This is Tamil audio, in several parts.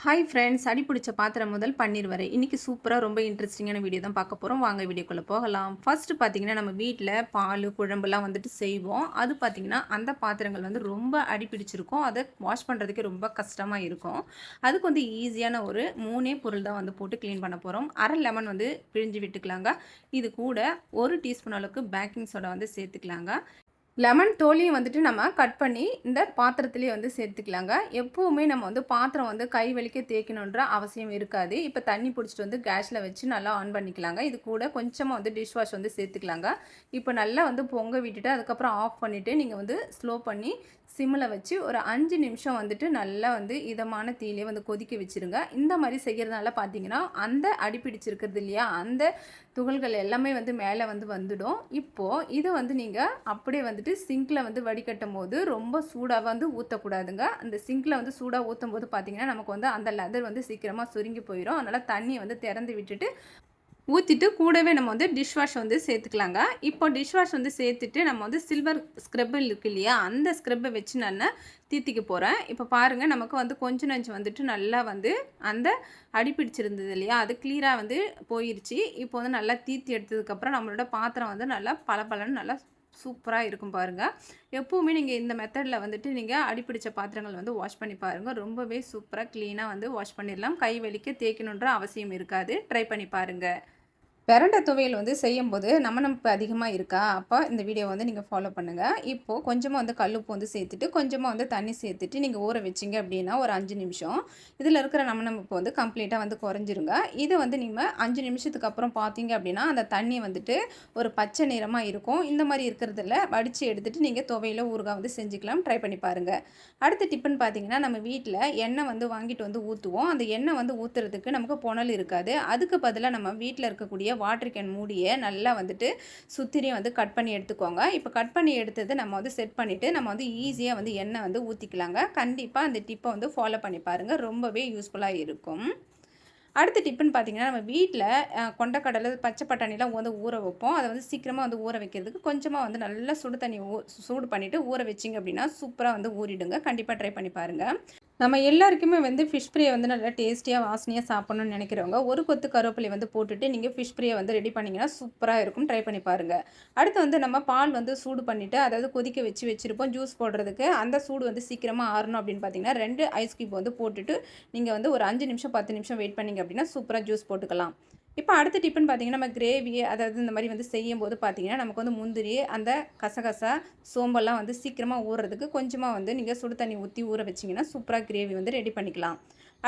ஹாய் ஃப்ரெண்ட்ஸ், அடி பிடிச்ச பாத்திரம் முதல் பன்னீர் வரை இன்றைக்கி சூப்பராக ரொம்ப இன்ட்ரெஸ்டிங்கான வீடியோ தான் பார்க்க போகிறோம். வாங்க வீடியோக்குள்ளே போகலாம். ஃபர்ஸ்ட்டு பார்த்தீங்கன்னா நம்ம வீட்டில் பால் குழம்புலாம் வந்துட்டு செய்வோம். அது பார்த்திங்கன்னா அந்த பாத்திரங்கள் வந்து ரொம்ப அடி பிடிச்சிருக்கும். அதை வாஷ் பண்ணுறதுக்கு ரொம்ப கஷ்டமாக இருக்கும். அதுக்கு வந்து ஈஸியான ஒரு 3 பொருள் தான் வந்து போட்டு க்ளீன் பண்ண போகிறோம். அரை லெமன் வந்து பிழிஞ்சு விட்டுக்கலாங்க. இது கூட 1 டீஸ்பூன் அளவுக்கு பேக்கிங் சோடா வந்து சேர்த்துக்கலாங்க. லெமன் தோலையும் வந்துட்டு நம்ம கட் பண்ணி இந்த பாத்திரத்துலேயே வந்து சேர்த்துக்கலாங்க. எப்போவுமே நம்ம வந்து பாத்திரம் வந்து கை வலிக்க தேய்க்கணுன்ற அவசியம் இருக்காது. இப்போ தண்ணி பிடிச்சிட்டு வந்து கேஸில் வச்சு நல்லா ஆன் பண்ணிக்கலாங்க. இது கூட கொஞ்சமாக வந்து டிஷ் வாஷ் வந்து சேர்த்துக்கலாங்க. இப்போ நல்லா வந்து பொங்க விட்டுட்டு அதுக்கப்புறம் ஆஃப் பண்ணிவிட்டு நீங்கள் வந்து ஸ்லோ பண்ணி சிம்மில் வச்சு ஒரு 5 நிமிஷம் வந்துட்டு நல்லா வந்து இதமான தீயிலே வந்து கொதிக்க வச்சுருங்க. இந்த மாதிரி செய்கிறதுனால பார்த்தீங்கன்னா அந்த அடிப்பிடிச்சிருக்கிறது இல்லையா, அந்த துகள்கள் எல்லாமே வந்து மேலே வந்து வந்துடும். இப்போது இதை வந்து நீங்கள் அப்படியே வந்துட்டு சிங்கில் வந்து வடிகட்டும் போது ரொம்ப சூடாக வந்து ஊற்றக்கூடாதுங்க. அந்த சிங்கில் வந்து சூடாக ஊற்றும் போது பார்த்திங்கன்னா நமக்கு வந்து அந்த லெதர் வந்து சீக்கிரமாக சுருங்கி போயிடும். அதனால் தண்ணியை வந்து திறந்து விட்டுட்டு ஊற்றிட்டு கூடவே நம்ம வந்து டிஷ் வாஷ் வந்து சேர்த்துக்கலாங்க. இப்போ டிஷ் வாஷ் வந்து சேர்த்துட்டு நம்ம வந்து சில்வர் ஸ்க்ரப் இருக்குது இல்லையா, அந்த ஸ்க்ரப்பை வச்சு நான் தீர்த்திக்க போகிறேன். இப்போ பாருங்கள், நமக்கு வந்து கொஞ்சம் நஞ்சு வந்துட்டு நல்லா வந்து அந்த அடிப்பிடிச்சிருந்தது இல்லையா, அது கிளியராக வந்து போயிடுச்சு. இப்போ வந்து நல்லா தீர்த்தி எடுத்ததுக்கப்புறம் நம்மளோட பாத்திரம் வந்து நல்லா பளபளன்னு நல்லா சூப்பராக இருக்கும் பாருங்கள். எப்போவுமே நீங்கள் இந்த மெத்தடில் வந்துட்டு நீங்கள் அடிப்பிடிச்ச பாத்திரங்கள் வந்து வாஷ் பண்ணி பாருங்கள். ரொம்பவே சூப்பராக க்ளீனாக வந்து வாஷ் பண்ணிடலாம். கை வலிக்க தேய்க்கணுன்ற அவசியம் இருக்காது. ட்ரை பண்ணி பாருங்கள். பிரண்டை துவையல் வந்து செய்யும்போது நமப்பு அதிகமாக இருக்கா, அப்போ இந்த வீடியோ வந்து நீங்கள் ஃபாலோ பண்ணுங்கள். இப்போது கொஞ்சமாக வந்து கல்லுப்பு வந்து சேர்த்துட்டு கொஞ்சமாக வந்து தண்ணி சேர்த்துட்டு நீங்கள் ஊற வச்சிங்க அப்படின்னா ஒரு 5 நிமிஷம் இதில் இருக்கிற நமப்பு வந்து கம்ப்ளீட்டாக வந்து குறைஞ்சிருங்க. இதை வந்து நீங்கள் 5 நிமிஷத்துக்கு அப்புறம் பார்த்தீங்க அப்படின்னா அந்த தண்ணி வந்துட்டு ஒரு பச்சை நிறமாக இருக்கும். இந்த மாதிரி இருக்கிறதுல வடித்து எடுத்துகிட்டு நீங்கள் துவையில் ஊறுகாய் வந்து செஞ்சுக்கலாம். ட்ரை பண்ணி பாருங்கள். அடுத்த டிப்புன்னு பார்த்தீங்கன்னா நம்ம வீட்டில் எண்ணெய் வந்து வாங்கிட்டு வந்து ஊற்றுவோம். அந்த எண்ணெய் வந்து ஊற்றுறதுக்கு நமக்கு புனல் இருக்காது. அதுக்கு பதிலாக நம்ம வீட்டில் இருக்கக்கூடிய வாட்டர் கேன் மூடியை நல்லா வந்துட்டு சுத்திரியும் வந்து கட் பண்ணி எடுத்துக்கோங்க. இப்போ கட் பண்ணி எடுத்தது நம்ம வந்து செட் பண்ணிவிட்டு நம்ம வந்து ஈஸியாக வந்து எண்ணெய் வந்து ஊற்றிக்கலாங்க. கண்டிப்பாக அந்த டிப்பை வந்து ஃபாலோ பண்ணி பாருங்கள். ரொம்பவே யூஸ்ஃபுல்லாக இருக்கும். அடுத்த டிப்புன்னு பார்த்தீங்கன்னா நம்ம வீட்டில் கொண்டக்கடலை பச்சை பட்டாணிலாம் வந்து ஊற வைப்போம். அதை வந்து சீக்கிரமாக வந்து ஊற வைக்கிறதுக்கு கொஞ்சமாக வந்து நல்லா சுடு தண்ணி சூடு பண்ணிவிட்டு ஊற வச்சிங்க அப்படின்னா சூப்பராக வந்து ஊறிடுங்க. கண்டிப்பாக ட்ரை பண்ணி பாருங்கள். நம்ம எல்லாருக்குமே வந்து ஃபிஷ் ஃப்ரையை வந்து நல்லா டேஸ்டியாக வாசனையாக சாப்பிட்ணுன்னு நினைக்கிறவங்க ஒரு கொத்து கருவேப்பிலை வந்து போட்டுட்டு நீங்கள் ஃபிஷ் ஃப்ரையை வந்து ரெடி பண்ணிங்கன்னா சூப்பராக இருக்கும். ட்ரை பண்ணி பாருங்கள். அடுத்து வந்து நம்ம பால் வந்து சூடு பண்ணிவிட்டு அதாவது கொதிக்க வச்சுருப்போம் ஜூஸ் போடுறதுக்கு. அந்த சூடு வந்து சீக்கிரமாக ஆறணும் அப்படின்னு பார்த்தீங்கன்னா 2 ஐஸ் கியூப் வந்து போட்டுட்டு நீங்கள் வந்து ஒரு 5 நிமிஷம் 10 நிமிஷம் வெயிட் பண்ணிங்க அப்படின்னா சூப்பராக ஜூஸ் போட்டுக்கலாம். இப்போ அடுத்த டிப்புன்னு பார்த்தீங்கன்னா நம்ம கிரேவி அதாவது இந்த மாதிரி வந்து செய்யும்போது பார்த்தீங்கன்னா நமக்கு வந்து முந்திரி அந்த கசகசா சோம்பெல்லாம் வந்து சீக்கிரமாக ஊறுறதுக்கு கொஞ்சமாக வந்து நீங்கள் சுடு தண்ணி ஊற்றி ஊற வச்சிங்கன்னா சூப்பராக கிரேவி வந்து ரெடி பண்ணிக்கலாம்.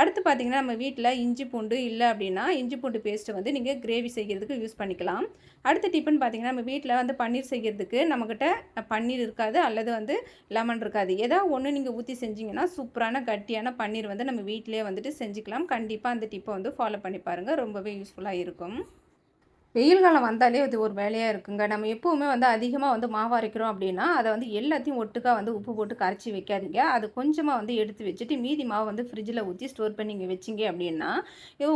அடுத்து பார்த்திங்கன்னா நம்ம வீட்டில் இஞ்சி பூண்டு இல்லை அப்படின்னா இஞ்சி பூண்டு பேஸ்ட்டை வந்து நீங்கள் கிரேவி செய்கிறதுக்கு யூஸ் பண்ணிக்கலாம். அடுத்த டிப்புன்னு பார்த்திங்கன்னா நம்ம வீட்டில் வந்து பன்னீர் செய்கிறதுக்கு நம்மக்கிட்ட பன்னீர் இருக்காது அல்லது வந்து லெமன் இருக்காது. ஏதாவது ஒன்று நீங்கள் ஊற்றி செஞ்சிங்கன்னா சூப்பரான கட்டியான பன்னீர் வந்து நம்ம வீட்டிலே வந்துட்டு செஞ்சுக்கலாம். கண்டிப்பாக அந்த டிப்பை வந்து ஃபாலோ பண்ணி பாருங்கள். ரொம்பவே யூஸ்ஃபுல்லாக இருக்கும். வெயில் காலம் வந்தாலே அது ஒரு வேலையாக இருக்குங்க. நம்ம எப்போவுமே வந்து அதிகமாக வந்து மாவு அரைக்கிறோம் அப்படின்னா அதை வந்து எல்லாத்தையும் ஒட்டுக்கா வந்து உப்பு போட்டு கரைச்சி வைக்காதீங்க. அது கொஞ்சமாக வந்து எடுத்து வச்சுட்டு மீதி மாவு வந்து ஃப்ரிட்ஜில் ஊற்றி ஸ்டோர் பண்ணி நீங்கள் வச்சிங்க அப்படின்னா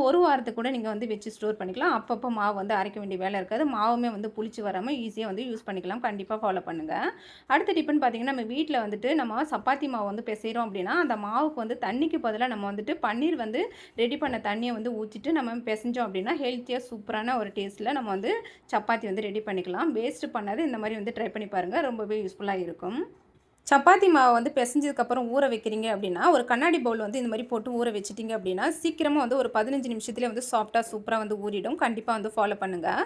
ஒரு வாரத்துக்கு கூட நீங்கள் வந்து வச்சு ஸ்டோர் பண்ணிக்கலாம். அப்பப்போ மாவு வந்து அரைக்க வேண்டிய வேலை இருக்காது. மாவுமே வந்து புளிச்சு வராமல் ஈஸியாக வந்து யூஸ் பண்ணிக்கலாம். கண்டிப்பாக ஃபாலோ பண்ணுங்கள். அடுத்த டிப்புன்னு பார்த்தீங்கன்னா நம்ம வீட்டில் வந்துட்டு நம்ம சப்பாத்தி மாவு வந்து பிசைகிறோம் அப்படின்னா அந்த மாவுக்கு வந்து தண்ணிக்கு பதிலாக நம்ம வந்துட்டு பன்னீர் வந்து ரெடி பண்ண தண்ணியை வந்து ஊற்றிட்டு நம்ம பிசைஞ்சோம் அப்படின்னா ஹெல்த்தியாக சூப்பரான ஒரு டேஸ்ட்டில் நம்ம வந்து சப்பாத்தி வந்து ரெடி பண்ணிக்கலாம். வேஸ்ட் பண்ணாது இந்த மாதிரி வந்து ட்ரை பண்ணி பாருங்கள். ரொம்பவே யூஸ்ஃபுல்லாக இருக்கும். சப்பாத்தி மாவு வந்து பிசைஞ்சதுக்கப்புறம் ஊற வைக்கிறீங்க அப்படின்னா ஒரு கண்ணாடி பவுல் வந்து இந்த மாதிரி போட்டு ஊற வச்சிட்டிங்க அப்படின்னா சீக்கிரமாக வந்து ஒரு 15 நிமிஷத்துலேயே வந்து சாஃப்டாக சூப்பராக வந்து ஊறிடும். கண்டிப்பாக வந்து ஃபாலோ பண்ணுங்கள்.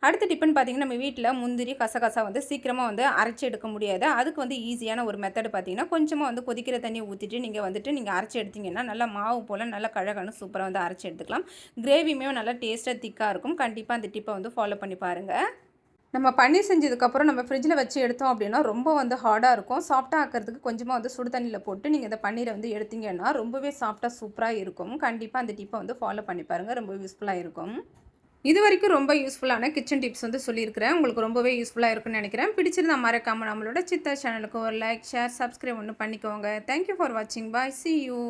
அடுத்த டிப்புன்னு பார்த்தீங்கன்னா நம்ம வீட்டில் முந்திரி கசகசா வந்து சீக்கிரமாக வந்து அரைச்சி எடுக்க முடியாது. அதுக்கு வந்து ஈஸியான ஒரு மெத்தடு பார்த்தீங்கன்னா கொஞ்சமாக வந்து கொதிக்கிற தண்ணியை ஊற்றிட்டு நீங்கள் அரைச்சி எடுத்திங்கன்னா நல்லா மாவு போல் நல்லா கழகன்னு சூப்பராக வந்து அரைச்சி எடுத்துக்கலாம். கிரேவியுமே நல்லா டேஸ்ட்டாக திக்காக இருக்கும். கண்டிப்பாக அந்த டிப்பை வந்து ஃபாலோ பண்ணி பாருங்கள். நம்ம பன்னீர் செஞ்சதுக்கப்புறம் நம்ம ஃப்ரிட்ஜில் வச்சு எடுத்தோம் அப்படின்னா ரொம்ப வந்து ஹார்டாக இருக்கும். சாஃப்டாக ஆக்கிறதுக்கு கொஞ்சமாக வந்து சுடு தண்ணியில் போட்டு நீங்கள் இந்த பன்னீரை வந்து எடுத்திங்கன்னா ரொம்பவே சாஃப்டாக சூப்பராக இருக்கும். கண்டிப்பாக அந்த டிப்பை வந்து ஃபாலோ பண்ணி பாருங்கள். ரொம்ப யூஸ்ஃபுல்லாக இருக்கும். இது வரைக்கும் ரொம்ப யூஸ்ஃபுல்லான கிச்சன் டிப்ஸ் வந்து சொல்லியிருக்கிறேன். உங்களுக்கு ரொம்பவே யூஸ்ஃபுல்லாக இருக்குன்னு நினைக்கிறேன். பிடிச்சிருந்தா மறக்காமல் நம்மளோட சித்தா சேனலுக்கு ஒரு லைக் ஷேர் சப்ஸ்கிரைப் ஒன்று பண்ணிக்கோங்க. தேங்க்யூ ஃபார் வாட்சிங். பாய். See you.